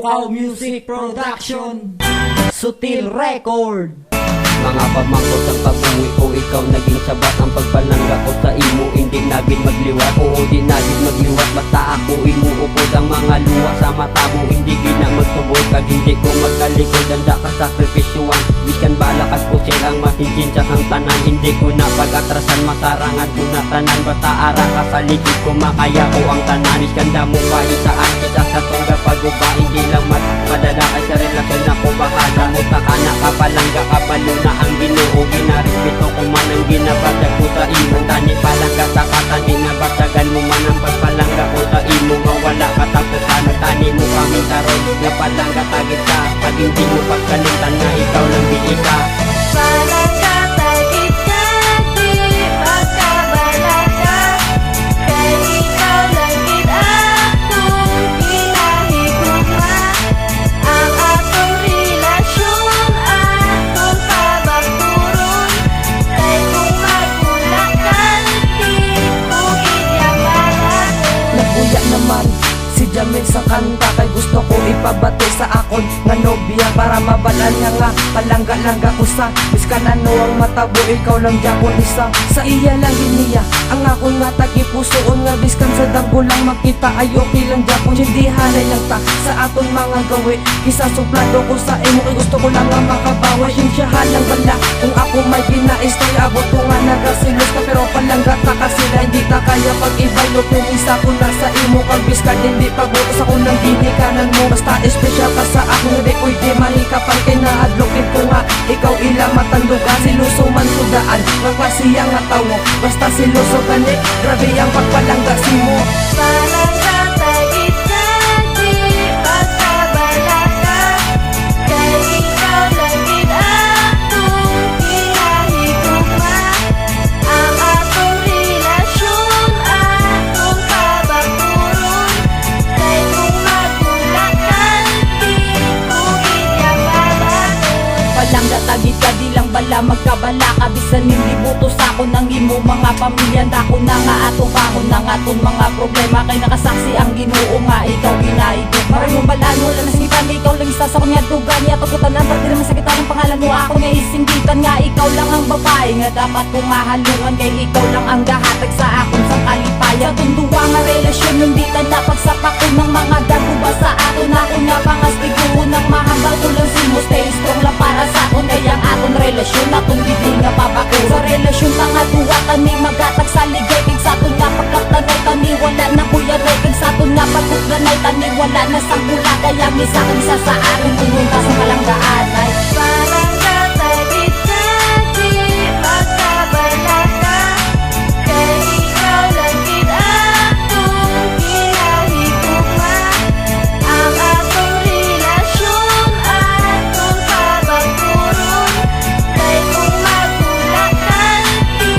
Lukaw Music Production, Sutil Record. Mga pamangkot ang pag-uwi ko, ikaw naging sabat ang pagpalangga ko sa imo. Hindi naging magliwat, oo di naging magliwat. Basta ako imuupod ang mga luwa sa mata mo. Hindi gina magtuboy kag hindi ko magkalikod. Danda ka sakripisyuan, biskan balakas ko silang masinsin sa kang tanan. Hindi ko na pag-atrasan, masarangan ko na tanan. Basta ara ka sa likid ko, makaya ko ang tanan. Iskanda mo pa isaan, isa sa tungga paguba. Hindi lang madala ay sa relasyon ako bahala. Muta ka na kapalangga, kapalo na ang Ginoo. Ginarespeto ko man ang ginabasag ko sa imo. Tani palangga sa katani na basagan mo man ang pagpalangga ko sa imo. Nga wala katapusan, tani mo kami taroy. Nga palangga tagit ka, pag hindi mo pagkalitan na ikaw lang biisa. Palangga tagit ka, di pagkabalaga. Kay ikaw lang gid akong ginahigugma. Ang atong relasyon akong pabagturon. Kay kung magulakan, di ko iyawalan. Nagbuya naman si Jamil sa kanta, kay gusto ko ipabati sa akon nga nobya. Para mabalan nga palangga-langga ko sa biskan ano ang matabo, ikaw lang gyapon isa. Sa iya lang giniya ang akon nga tagipusoon, nga biskan sa dagko lang makita ay okay lang gyapon. Hindi halay lang ta sa aton mga gawi, kisa suplado ko sa imo kay gusto ko lang nga makabawi. Sinsyahan lang bala kung ako may ginais kay abot ko nga nagasilos ka, pero palangga ta kasi hindi ta kaya pag-ibalot yung isa ko na sa imo. Kag biskan hindi pagbutos ako ng ginikanan mo, basta espesyal ka sa akin. Hindi pwede mahikapan kay nahadlokin ko nga ikaw ila matandugan. Siluso man sudaan nga klasiya nga tawo, basta siluso gani grabe ang pagpalangga si mo. Palangga tagit ka, di pagkabalaga. Kay ikaw lang gid akong ginahigugma. Ang atong relasyon akong pabagturon. Kay kung magulakan, di ko iyawalan. Palangga tagit ka, di lang bala magkabala ka. Bisan hindi butos ako ng imo mga pamilya. Dako na nga ato kahon ng aton mga problema. Kay nakasaksi ang Ginoo nga ikaw ginaigo. Maraming balano lang nasipan, ikaw lang isa sa mga dugan. Niya tugutan ang pati naman sa kita ng pangalan mo. Ako nga isinggitan nga ikaw lang ang babae nga dapat kong mahalungan. Kay ikaw lang ang gahatag sa akon sa kalipayan. Sa tunduwa nga relasyon, hindi ta napagsapak ko ng mga daguba sa aton. Ako nga pangastigo ng mahambal ko lang simo. Stay strong lang para sa aton. Kaya ang aton relasyon atong hindi nga papako. Sa relasyon na nga duwatan ni magatag sa ligay. Kag sa aton nga pagkaktanay tani wala na kuya ray. Kag sa aton nga pagkuklanay tani wala na sa kula. Kaya misa kang isa sa aton pumunta sa kalanggaan ay Palangga tagit ka, di pagkabalaga. Kay ikaw lang gid akong ginahigugma. Ang atong relasyon akong pabagturon. Kay kung magulakan, di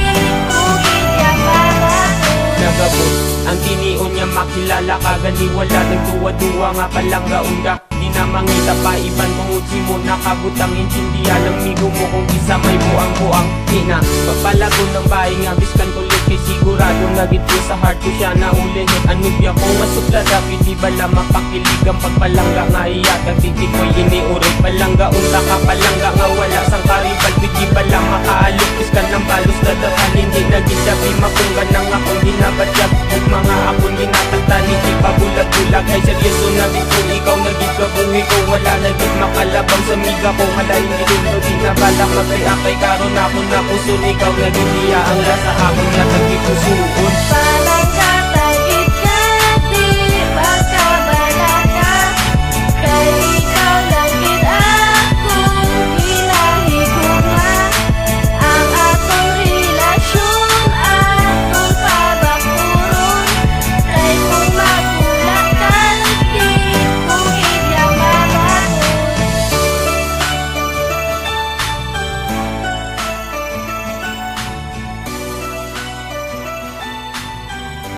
ko iyawalan. Nagabot ang tinion niya makilala ka, gani wala nagduwa-duwa nga palangga unda. Di na mangita pa iban mong utsi mo, nakabutang intindihan ng migo mo kung isa may buang-buang. Di na papalago ng bahay nga biskan tulit kay sigurado nagit ko sa heart ko siya na ulit. Anubya ko masuplada, pwede bala mapakilig ang pagpalangga nga iyatag titik ko'y iniurit. Palangga unta ka palangga nga wala sang karibal, pwede bala makaalok biskan ng balos dadakan. Hindi naging sabi makunggan ng akong ginabadyag. Huwag mga akong ginatagtan, hindi pa bulag-bulag. Ay seryoso na dito ikaw naging kabuhi ko. Wala naging makalabang sa miga ko. Malayin nilino di na balak magkaya kay karon ako na puso. Ikaw naging iya ang lasa akong natagpusuon.